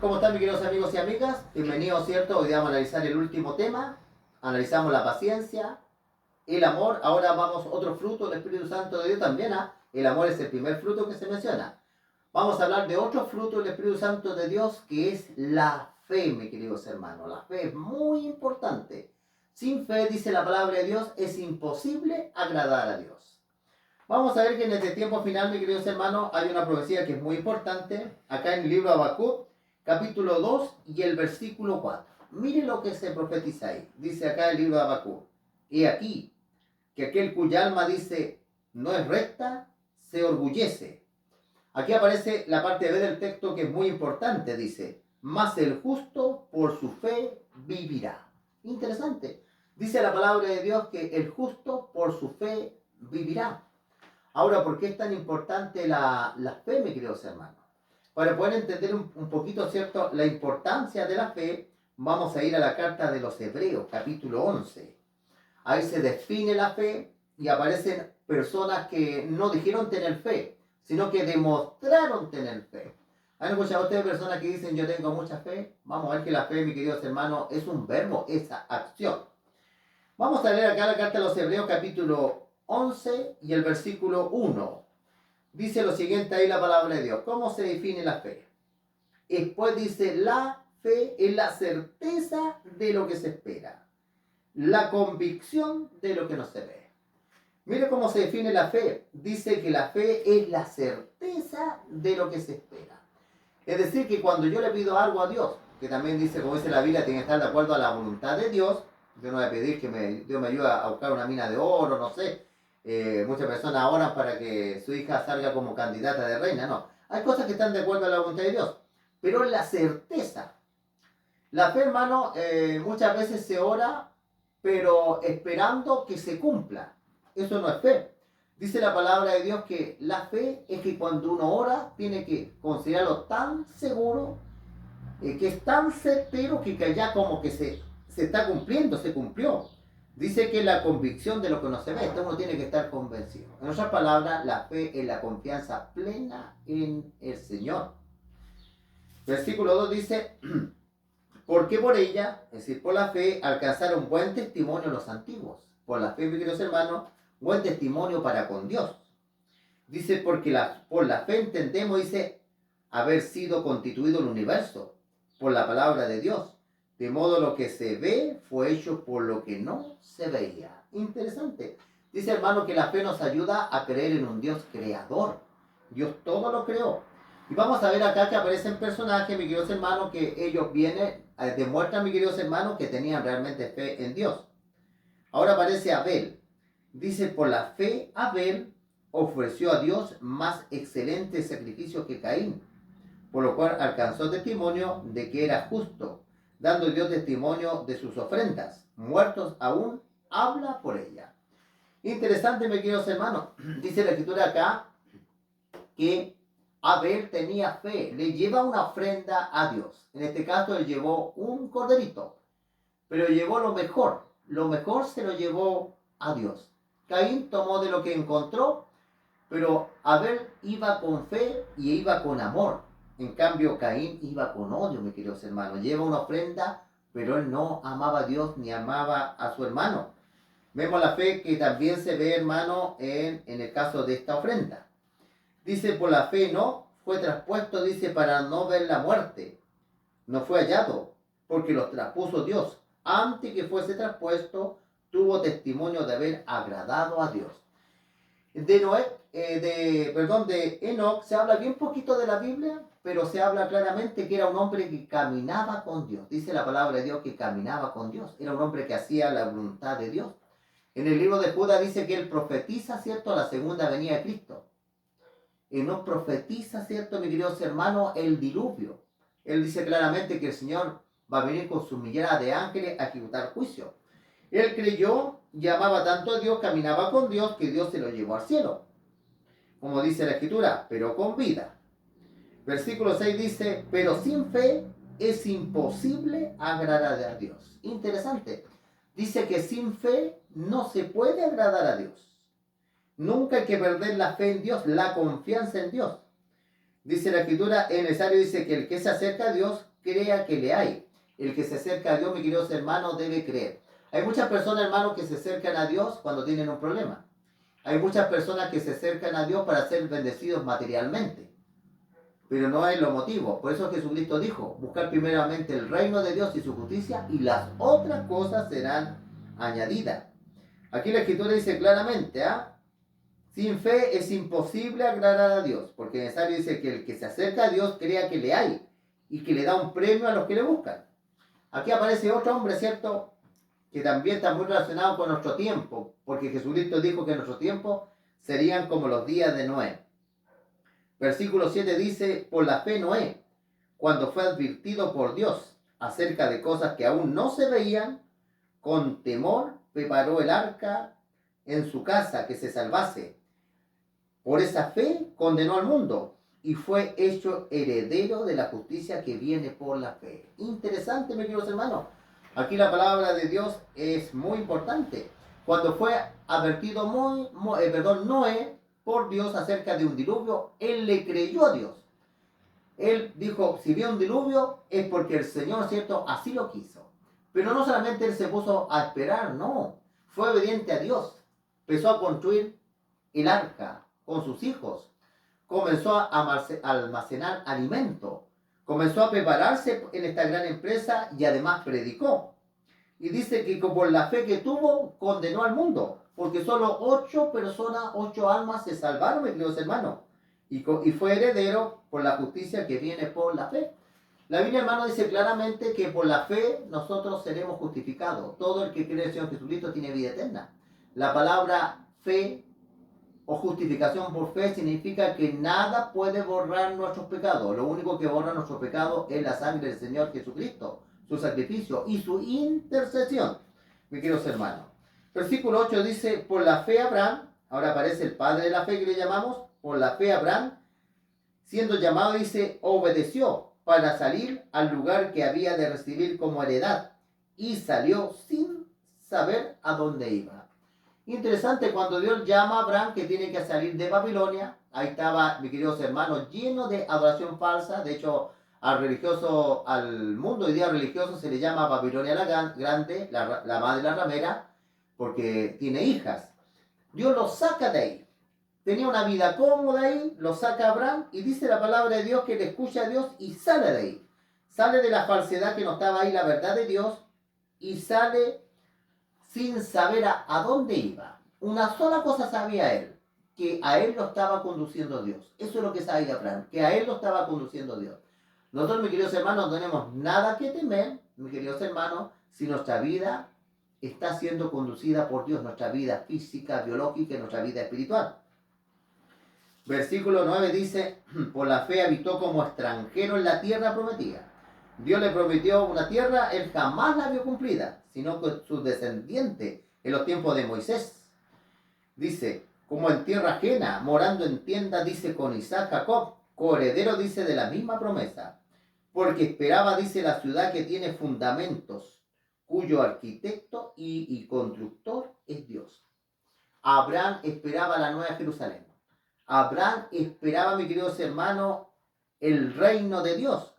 ¿Cómo están mis queridos amigos y amigas? Bienvenidos, ¿cierto? Hoy vamos a analizar el último tema. Analizamos la paciencia, el amor. Ahora vamos a otro fruto del Espíritu Santo de Dios también. El amor es el primer fruto que se menciona. Vamos a hablar de otro fruto del Espíritu Santo de Dios que es la fe, mis queridos hermanos. La fe es muy importante. Sin fe, dice la palabra de Dios, es imposible agradar a Dios. Vamos a ver que en este tiempo final, mis queridos hermanos, hay una profecía que es muy importante. Acá en el libro de Habacuc, capítulo 2 y el versículo 4. Miren lo que se profetiza ahí. Dice acá el libro de Habacuc: he aquí que aquel cuya alma dice no es recta, se orgullece. Aquí aparece la parte B del texto que es muy importante. Dice: mas el justo por su fe vivirá. Interesante. Dice la palabra de Dios que el justo por su fe vivirá. Ahora, ¿por qué es tan importante la fe, mis queridos hermanos? Para poder entender un poquito, ¿cierto?, la importancia de la fe, vamos a ir a la carta de los Hebreos, capítulo 11. Ahí se define la fe y aparecen personas que no dijeron tener fe, sino que demostraron tener fe. ¿Han escuchado ustedes personas que dicen yo tengo mucha fe? Vamos a ver que la fe, mis queridos hermanos, es un verbo, esa acción. Vamos a leer acá la carta de los Hebreos, capítulo 11 y el versículo 1. Dice lo siguiente ahí la palabra de Dios. ¿Cómo se define la fe? Después dice: la fe es la certeza de lo que se espera, la convicción de lo que no se ve. Mire cómo se define la fe. Dice que la fe es la certeza de lo que se espera. Es decir, que cuando yo le pido algo a Dios, que también dice, como dice la Biblia, tiene que estar de acuerdo a la voluntad de Dios. Yo no voy a pedir que Dios me ayude a buscar una mina de oro, no sé. Muchas personas oran para que su hija salga como candidata de reina. No, hay cosas que están de acuerdo a la voluntad de Dios, pero la certeza. La fe, hermano, muchas veces se ora, pero esperando que se cumpla. Eso no es fe. Dice la palabra de Dios que la fe es que cuando uno ora, tiene que considerarlo tan seguro, que es tan certero que ya como que se está cumpliendo, se cumplió. Dice que la convicción de lo que no se ve, entonces uno tiene que estar convencido. En otras palabras, la fe es la confianza plena en el Señor. Versículo 2 dice: porque por ella, es decir, por la fe, alcanzaron buen testimonio los antiguos. Por la fe, mis queridos hermanos, buen testimonio para con Dios. Dice, porque por la fe entendemos, dice, haber sido constituido el universo por la palabra de Dios. De modo lo que se ve fue hecho por lo que no se veía. Interesante. Dice, hermano, que la fe nos ayuda a creer en un Dios creador. Dios todo lo creó. Y vamos a ver acá que aparecen personajes, mis queridos hermanos, que ellos demuestran, mis queridos hermanos, que tenían realmente fe en Dios. Ahora aparece Abel. Dice, por la fe Abel ofreció a Dios más excelente sacrificio que Caín, por lo cual alcanzó testimonio de que era justo, dando Dios testimonio de sus ofrendas. Muertos aún, habla por ella. Interesante, mis queridos hermanos. Dice la escritura acá que Abel tenía fe, le lleva una ofrenda a Dios. En este caso él llevó un corderito, pero llevó lo mejor se lo llevó a Dios. Caín tomó de lo que encontró, pero Abel iba con fe y iba con amor. En cambio, Caín iba con odio, mis queridos hermanos. Lleva una ofrenda, pero él no amaba a Dios ni amaba a su hermano. Vemos la fe que también se ve, hermano, en el caso de esta ofrenda. Dice, por la fe no fue traspuesto, dice, para no ver la muerte. No fue hallado, porque los traspuso Dios. Antes que fuese traspuesto, tuvo testimonio de haber agradado a Dios. De Enoc se habla bien poquito de la Biblia, pero se habla claramente que era un hombre que caminaba con Dios. Dice la palabra de Dios que caminaba con Dios. Era un hombre que hacía la voluntad de Dios. En el libro de Judas dice que él profetiza, ¿cierto?, la segunda venida de Cristo. Enoc profetiza, ¿cierto, mis queridos hermanos?, el diluvio. Él dice claramente que el Señor va a venir con su millada de ángeles a ejecutar juicio. Él creyó y amaba tanto a Dios, caminaba con Dios, que Dios se lo llevó al cielo. Como dice la Escritura, pero con vida. Versículo 6 dice, pero sin fe es imposible agradar a Dios. Interesante. Dice que sin fe no se puede agradar a Dios. Nunca hay que perder la fe en Dios, la confianza en Dios. Dice la Escritura, es necesario, dice, que el que se acerca a Dios crea que le hay. El que se acerca a Dios, mis queridos hermanos, debe creer. Hay muchas personas, hermanos, que se acercan a Dios cuando tienen un problema. Hay muchas personas que se acercan a Dios para ser bendecidos materialmente. Pero no es lo motivo. Por eso Jesucristo dijo, buscar primeramente el reino de Dios y su justicia y las otras cosas serán añadidas. Aquí la Escritura dice claramente, sin fe es imposible agradar a Dios, porque es necesario dice que el que se acerca a Dios crea que le hay y que le da un premio a los que le buscan. Aquí aparece otro hombre, ¿cierto?, que también está muy relacionado con nuestro tiempo, porque Jesucristo dijo que nuestro tiempo serían como los días de Noé. Versículo 7 dice, por la fe Noé, cuando fue advertido por Dios acerca de cosas que aún no se veían, con temor preparó el arca en su casa que se salvase. Por esa fe condenó al mundo y fue hecho heredero de la justicia que viene por la fe. Interesante, mis queridos hermanos. Aquí la palabra de Dios es muy importante. Cuando fue advertido Noé por Dios acerca de un diluvio, él le creyó a Dios. Él dijo, si vio un diluvio es porque el Señor, ¿cierto?, así lo quiso. Pero no solamente él se puso a esperar, no. Fue obediente a Dios. Empezó a construir el arca con sus hijos. Comenzó a almacenar alimento. Comenzó a prepararse en esta gran empresa y además predicó. Y dice que por la fe que tuvo, condenó al mundo. Porque solo 8 personas, 8 almas se salvaron, mis queridos hermanos. Y fue heredero por la justicia que viene por la fe. La Biblia, hermano, dice claramente que por la fe nosotros seremos justificados. Todo el que cree en el Señor Jesucristo tiene vida eterna. La palabra fe o justificación por fe significa que nada puede borrar nuestros pecados. Lo único que borra nuestros pecados es la sangre del Señor Jesucristo, su sacrificio y su intercesión, mis queridos hermanos. Versículo 8 dice, por la fe Abraham, ahora aparece el padre de la fe que le llamamos, por la fe Abraham, siendo llamado, dice, obedeció para salir al lugar que había de recibir como heredad y salió sin saber a dónde iba. Interesante, cuando Dios llama a Abraham que tiene que salir de Babilonia, ahí estaba, mis queridos hermanos, lleno de adoración falsa. De hecho, al mundo hoy día religioso se le llama Babilonia la Grande, la madre de la ramera, porque tiene hijas. Dios lo saca de ahí. Tenía una vida cómoda ahí, lo saca Abraham y dice la palabra de Dios que le escucha a Dios y sale de ahí. Sale de la falsedad que no estaba ahí, la verdad de Dios, y sale sin saber a dónde iba. Una sola cosa sabía él, que a él lo estaba conduciendo Dios. Eso es lo que sabía Abraham, que a él lo estaba conduciendo Dios. Nosotros, mis queridos hermanos, no tenemos nada que temer, mis queridos hermanos, si nuestra vida está siendo conducida por Dios, nuestra vida física, biológica y nuestra vida espiritual. Versículo 9 dice, por la fe habitó como extranjero en la tierra prometida. Dios le prometió una tierra, él jamás la vio cumplida, sino con sus descendientes en los tiempos de Moisés. Dice, como en tierra ajena, morando en tienda, dice con Isaac Jacob, coheredero, dice, de la misma promesa. Porque esperaba, dice, la ciudad que tiene fundamentos, cuyo arquitecto y constructor es Dios. Abraham esperaba la nueva Jerusalén. Abraham esperaba, mis queridos hermanos, el reino de Dios.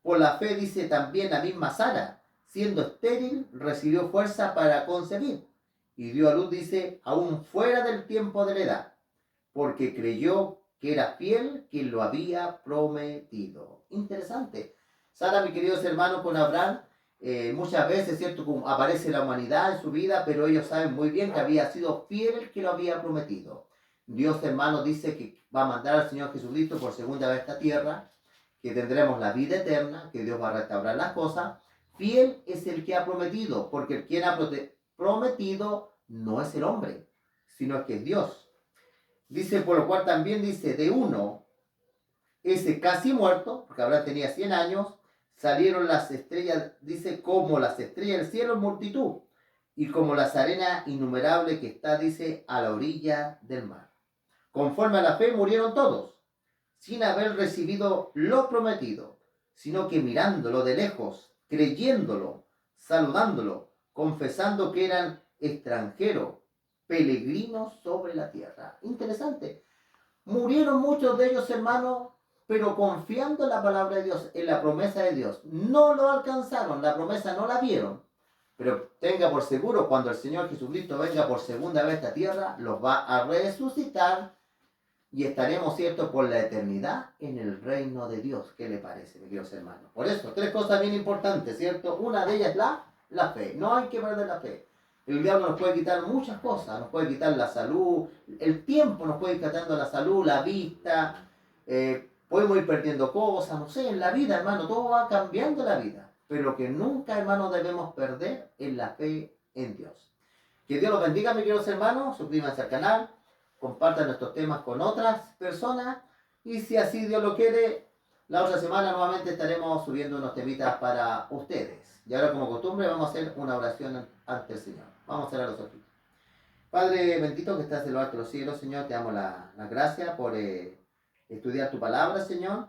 Por la fe, dice también la misma Sara, siendo estéril, recibió fuerza para concebir. Y dio a luz, dice, aún fuera del tiempo de la edad, porque creyó que era fiel quien lo había prometido. Interesante. Sara, mis queridos hermanos, con Abraham, muchas veces, ¿cierto?, aparece la humanidad en su vida, pero ellos saben muy bien que había sido fiel el que lo había prometido. Dios, hermano, dice que va a mandar al Señor Jesucristo por segunda vez a esta tierra, que tendremos la vida eterna, que Dios va a restaurar las cosas. Fiel es el que ha prometido, porque el quien ha prometido no es el hombre, sino que es Dios. Dice, por lo cual también dice, de uno, ese casi muerto, porque Abraham tenía 100 años, salieron las estrellas, dice, como las estrellas del cielo en multitud, y como las arenas innumerables que está, dice, a la orilla del mar. Conforme a la fe murieron todos, sin haber recibido lo prometido, sino que mirándolo de lejos, creyéndolo, saludándolo, confesando que eran extranjeros, peregrinos sobre la tierra. Interesante. Murieron muchos de ellos, hermanos, pero confiando en la palabra de Dios, en la promesa de Dios. No lo alcanzaron, la promesa no la vieron, pero tenga por seguro, cuando el Señor Jesucristo venga por segunda vez a esta tierra, los va a resucitar y estaremos, ¿cierto?, por la eternidad en el reino de Dios. ¿Qué le parece, mis queridos hermanos? Por eso, tres cosas bien importantes, ¿cierto? Una de ellas es la fe. No hay que perder la fe. El diablo nos puede quitar muchas cosas, nos puede quitar la salud, el tiempo nos puede ir quitando la salud, la vista, podemos ir perdiendo cosas, no sé, en la vida, hermano, todo va cambiando la vida. Pero lo que nunca, hermano, debemos perder es la fe en Dios. Que Dios los bendiga, mis queridos hermanos, suscríbanse al canal, compartan nuestros temas con otras personas y si así Dios lo quiere, la otra semana nuevamente estaremos subiendo unos temitas para ustedes. Y ahora, como costumbre, vamos a hacer una oración ante el Señor. Vamos a cerrar los ojos. Padre bendito que estás en lo alto de los cielos, Señor, te damos las gracias por estudiar tu palabra, Señor.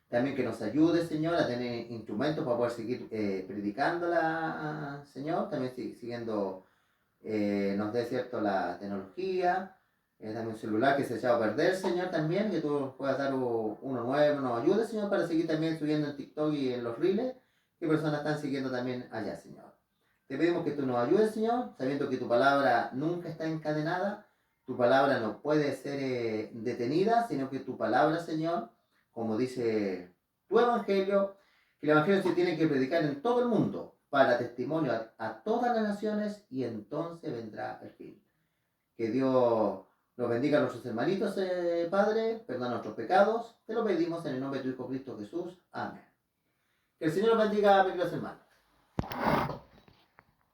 También que nos ayude, Señor, a tener instrumentos para poder seguir predicándola, Señor. También siguiendo, nos dé, cierto, la tecnología. Dame un celular que se echaba a perder, Señor, también. Que tú puedas dar uno nuevo, nos ayude, Señor, para seguir también subiendo en TikTok y en los reels. Que personas están siguiendo también allá, Señor. Te pedimos que tú nos ayudes, Señor, sabiendo que tu palabra nunca está encadenada, tu palabra no puede ser detenida, sino que tu palabra, Señor, como dice tu evangelio, que el evangelio se tiene que predicar en todo el mundo para testimonio a todas las naciones y entonces vendrá el fin. Que Dios nos bendiga a nuestros hermanitos, Padre, perdona nuestros pecados, te lo pedimos en el nombre de tu Hijo Cristo Jesús. Amén. Que el Señor los bendiga, mis queridos hermanos.